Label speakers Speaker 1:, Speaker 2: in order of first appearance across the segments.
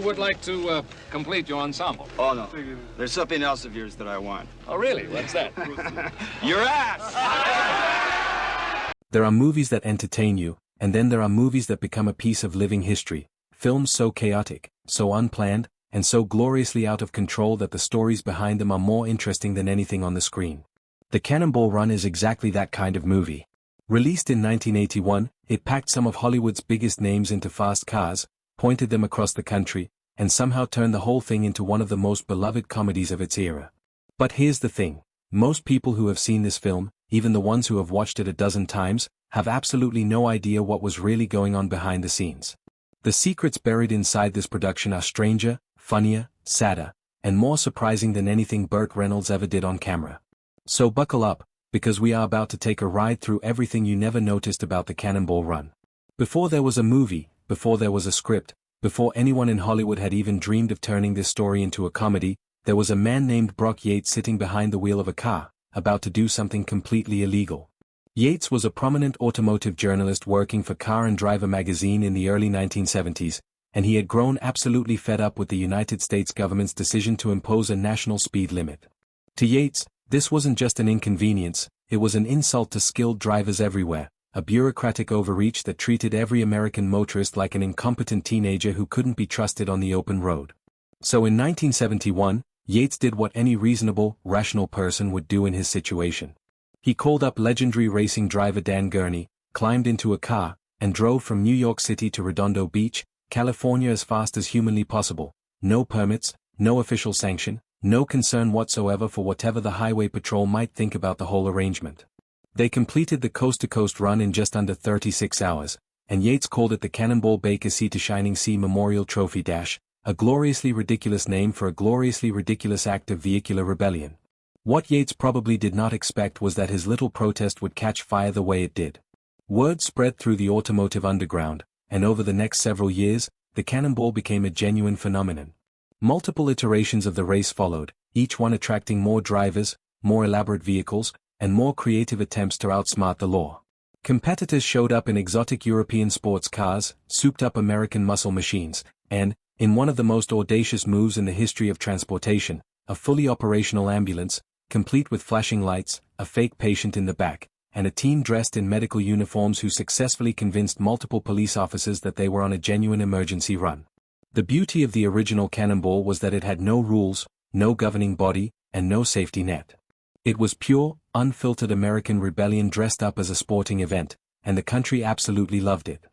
Speaker 1: would like to complete your ensemble.
Speaker 2: Oh, no. There's something else of yours that I want.
Speaker 1: Oh, really? What's that?
Speaker 2: Your ass!
Speaker 3: There are movies that entertain you, and then there are movies that become a piece of living history. Films so chaotic, so unplanned, and so gloriously out of control that the stories behind them are more interesting than anything on the screen. The Cannonball Run is exactly that kind of movie. Released in 1981, it packed some of Hollywood's biggest names into fast cars, pointed them across the country, and somehow turned the whole thing into one of the most beloved comedies of its era. But here's the thing. Most people who have seen this film, even the ones who have watched it a dozen times, have absolutely no idea what was really going on behind the scenes. The secrets buried inside this production are stranger, funnier, sadder, and more surprising than anything Burt Reynolds ever did on camera. So buckle up, because we are about to take a ride through everything you never noticed about the Cannonball Run. Before there was a movie, before there was a script, before anyone in Hollywood had even dreamed of turning this story into a comedy, there was a man named Brock Yates sitting behind the wheel of a car, about to do something completely illegal. Yates was a prominent automotive journalist working for Car and Driver magazine in the early 1970s, and he had grown absolutely fed up with the United States government's decision to impose a national speed limit. To Yates, this wasn't just an inconvenience, it was an insult to skilled drivers everywhere, a bureaucratic overreach that treated every American motorist like an incompetent teenager who couldn't be trusted on the open road. So in 1971, Yates did what any reasonable, rational person would do in his situation. He called up legendary racing driver Dan Gurney, climbed into a car, and drove from New York City to Redondo Beach, California as fast as humanly possible. No permits, no official sanction, no concern whatsoever for whatever the highway patrol might think about the whole arrangement. They completed the coast-to-coast run in just under 36 hours, and Yates called it the Cannonball Baker Sea to Shining Sea Memorial Trophy Dash, a gloriously ridiculous name for a gloriously ridiculous act of vehicular rebellion. What Yates probably did not expect was that his little protest would catch fire the way it did. Word spread through the automotive underground, and over the next several years, the Cannonball became a genuine phenomenon. Multiple iterations of the race followed, each one attracting more drivers, more elaborate vehicles, and more creative attempts to outsmart the law. Competitors showed up in exotic European sports cars, souped-up American muscle machines, and, in one of the most audacious moves in the history of transportation, a fully operational ambulance, complete with flashing lights, a fake patient in the back, and a team dressed in medical uniforms who successfully convinced multiple police officers that they were on a genuine emergency run. The beauty of the original Cannonball was that it had no rules, no governing body, and no safety net. It was pure, unfiltered American rebellion dressed up as a sporting event, and the country absolutely loved it.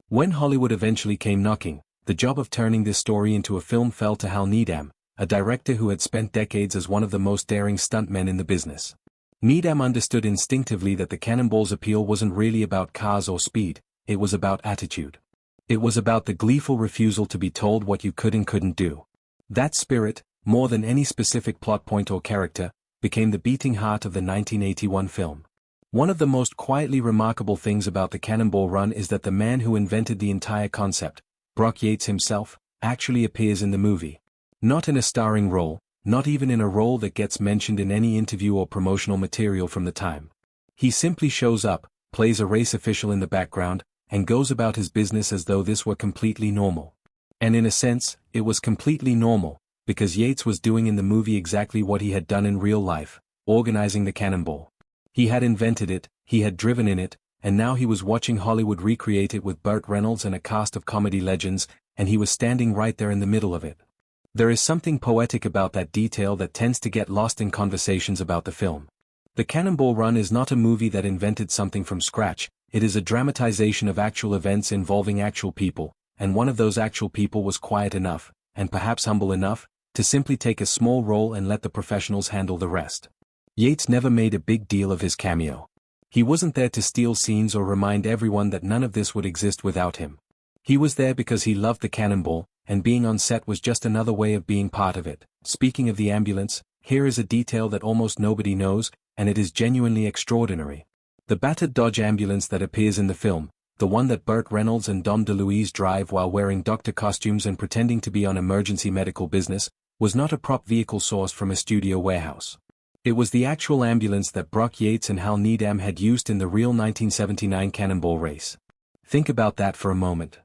Speaker 3: When Hollywood eventually came knocking, the job of turning this story into a film fell to Hal Needham, a director who had spent decades as one of the most daring stuntmen in the business. Needham understood instinctively that the Cannonball's appeal wasn't really about cars or speed, it was about attitude. It was about the gleeful refusal to be told what you could and couldn't do. That spirit, more than any specific plot point or character, became the beating heart of the 1981 film. One of the most quietly remarkable things about the Cannonball Run is that the man who invented the entire concept, Brock Yates himself, actually appears in the movie. Not in a starring role, not even in a role that gets mentioned in any interview or promotional material from the time. He simply shows up, plays a race official in the background, and goes about his business as though this were completely normal. And in a sense, it was completely normal, because Yates was doing in the movie exactly what he had done in real life, organizing the Cannonball. He had invented it, he had driven in it, and now he was watching Hollywood recreate it with Burt Reynolds and a cast of comedy legends, and he was standing right there in the middle of it. There is something poetic about that detail that tends to get lost in conversations about the film. The Cannonball Run is not a movie that invented something from scratch, it is a dramatization of actual events involving actual people, and one of those actual people was quiet enough, and perhaps humble enough, to simply take a small role and let the professionals handle the rest. Yates never made a big deal of his cameo. He wasn't there to steal scenes or remind everyone that none of this would exist without him. He was there because he loved the Cannonball, and being on set was just another way of being part of it. Speaking of the ambulance, here is a detail that almost nobody knows, and it is genuinely extraordinary. The battered Dodge ambulance that appears in the film, the one that Burt Reynolds and Dom DeLuise drive while wearing doctor costumes and pretending to be on emergency medical business, was not a prop vehicle sourced from a studio warehouse. It was the actual ambulance that Brock Yates and Hal Needham had used in the real 1979 Cannonball race. Think about that for a moment.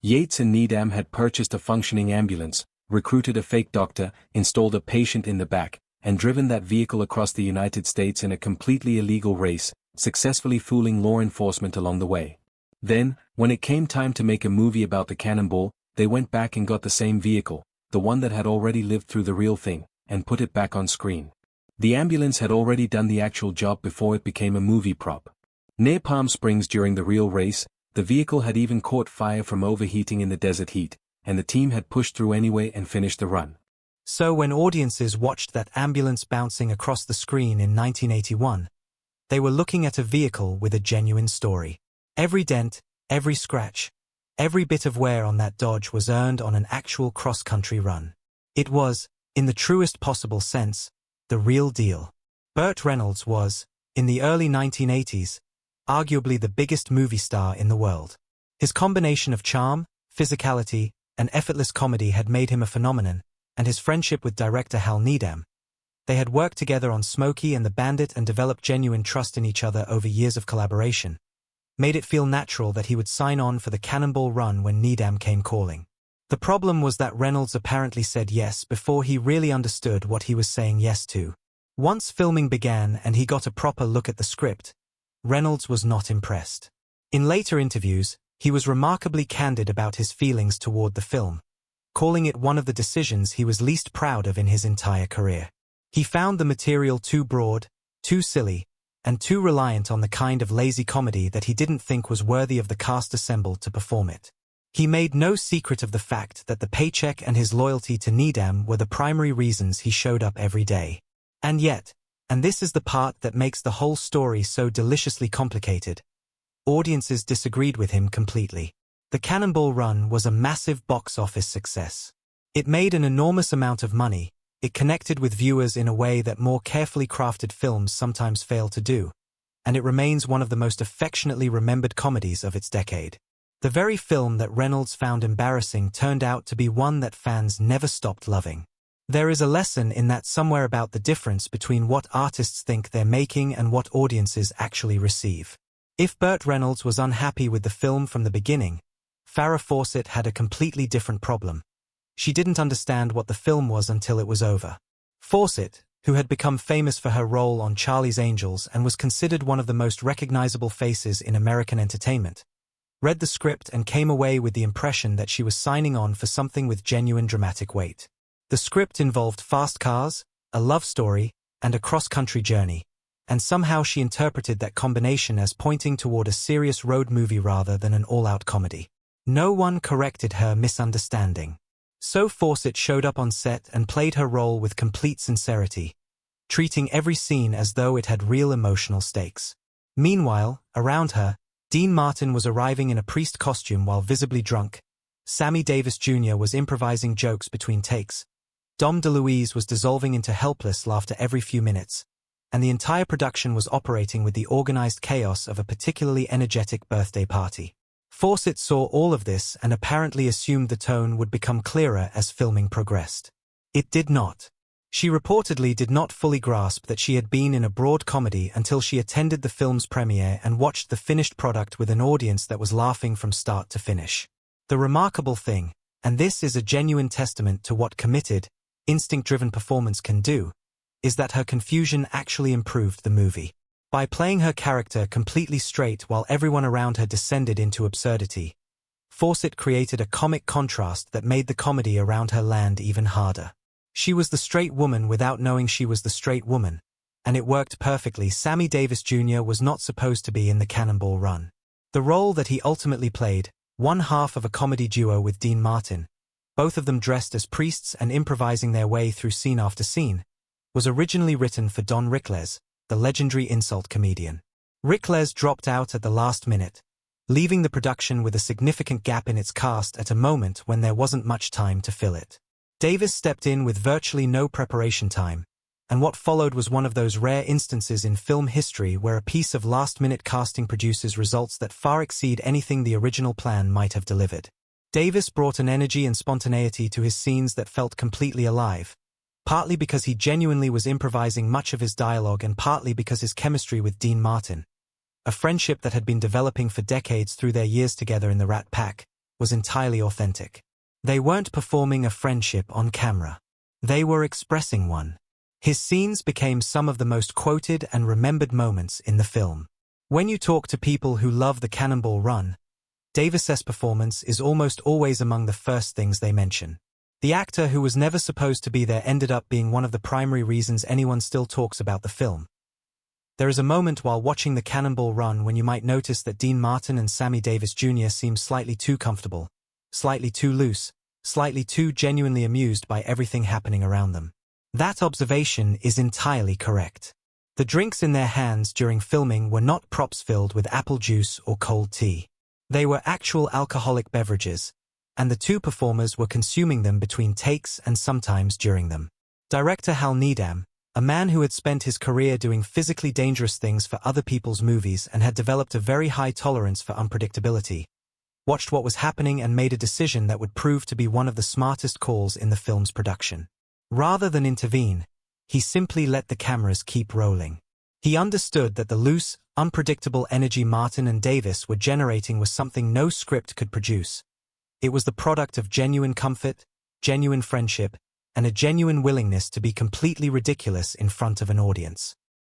Speaker 3: Yates and Needham had purchased a functioning ambulance, recruited a fake doctor, installed a patient in the back, and driven that vehicle across the United States in a completely illegal race, successfully fooling law enforcement along the way. Then, when it came time to make a movie about the Cannonball, they went back and got the same vehicle, the one that had already lived through the real thing, and put it back on screen. The ambulance had already done the actual job before it became a movie prop. Near Palm Springs during the real race, the vehicle had even caught fire from overheating in the desert heat, and the team had pushed through anyway and finished the run.
Speaker 4: So when audiences watched that ambulance bouncing across the screen in 1981, they were looking at a vehicle with a genuine story. Every dent, every scratch, every bit of wear on that Dodge was earned on an actual cross-country run. It was, in the truest possible sense, the real deal. Burt Reynolds was, in the early 1980s, arguably the biggest movie star in the world. His combination of charm, physicality, and effortless comedy had made him a phenomenon, and his friendship with director Hal Needham. They had worked together on Smokey and the Bandit and developed genuine trust in each other over years of collaboration. Made it feel natural that he would sign on for the Cannonball Run when Needham came calling. The problem was that Reynolds apparently said yes before he really understood what he was saying yes to. Once filming began and he got a proper look at the script, Reynolds was not impressed. In later interviews, he was remarkably candid about his feelings toward the film, calling it one of the decisions he was least proud of in his entire career. He found the material too broad, too silly, and too reliant on the kind of lazy comedy that he didn't think was worthy of the cast assembled to perform it. He made no secret of the fact that the paycheck and his loyalty to Needham were the primary reasons he showed up every day. And yet, and this is the part that makes the whole story so deliciously complicated, audiences disagreed with him completely. The Cannonball Run was a massive box office success. It made an enormous amount of money, it connected with viewers in a way that more carefully crafted films sometimes fail to do, and it remains one of the most affectionately remembered comedies of its decade. The very film that Reynolds found embarrassing turned out to be one that fans never stopped loving. There is a lesson in that somewhere about the difference between what artists think they're making and what audiences actually receive. If Burt Reynolds was unhappy with the film from the beginning, Farrah Fawcett had a completely different problem. She didn't understand what the film was until it was over. Fawcett, who had become famous for her role on Charlie's Angels and was considered one of the most recognizable faces in American entertainment, read the script and came away with the impression that she was signing on for something with genuine dramatic weight. The script involved fast cars, a love story, and a cross-country journey, and somehow she interpreted that combination as pointing toward a serious road movie rather than an all-out comedy. No one corrected her misunderstanding. So Fawcett showed up on set and played her role with complete sincerity, treating every scene as though it had real emotional stakes. Meanwhile, around her, Dean Martin was arriving in a priest costume while visibly drunk, Sammy Davis Jr. was improvising jokes between takes, Dom DeLuise was dissolving into helpless laughter every few minutes, and the entire production was operating with the organized chaos of a particularly energetic birthday party. Fawcett saw all of this and apparently assumed the tone would become clearer as filming progressed. It did not. She reportedly did not fully grasp that she had been in a broad comedy until she attended the film's premiere and watched the finished product with an audience that was laughing from start to finish. The remarkable thing, and this is a genuine testament to what committed, instinct-driven performance can do, is that her confusion actually improved the movie. By playing her character completely straight while everyone around her descended into absurdity, Fawcett created a comic contrast that made the comedy around her land even harder. She was the straight woman without knowing she was the straight woman, and it worked perfectly. Sammy Davis Jr. was not supposed to be in the Cannonball Run. The role that he ultimately played, one half of a comedy duo with Dean Martin, both of them dressed as priests and improvising their way through scene after scene, was originally written for Don Rickles, the legendary insult comedian. Rickles dropped out at the last minute, leaving the production with a significant gap in its cast at a moment when there wasn't much time to fill it. Davis stepped in with virtually no preparation time, and what followed was one of those rare instances in film history where a piece of last-minute casting produces results that far exceed anything the original plan might have delivered. Davis brought an energy and spontaneity to his scenes that felt completely alive, partly because he genuinely was improvising much of his dialogue and partly because his chemistry with Dean Martin, a friendship that had been developing for decades through their years together in the Rat Pack, was entirely authentic. They weren't performing a friendship on camera. They were expressing one. His scenes became some of the most quoted and remembered moments in the film. When you talk to people who love the Cannonball Run, Davis's performance is almost always among the first things they mention. The actor who was never supposed to be there ended up being one of the primary reasons anyone still talks about the film. There is a moment while watching the Cannonball Run when you might notice that Dean Martin and Sammy Davis Jr. seem slightly too comfortable, slightly too loose, slightly too genuinely amused by everything happening around them. That observation is entirely correct. The drinks in their hands during filming were not props filled with apple juice or cold tea. They were actual alcoholic beverages, and the two performers were consuming them between takes and sometimes during them. Director Hal Needham, a man who had spent his career doing physically dangerous things for other people's movies and had developed a very high tolerance for unpredictability, watched what was happening and made a decision that would prove to be one of the smartest calls in the film's production. Rather than intervene, he simply let the cameras keep rolling. He understood that the loose, unpredictable energy Martin and Davis were generating was something no script could produce. It was the product of genuine comfort, genuine friendship, and a genuine willingness to be completely ridiculous in front of an audience.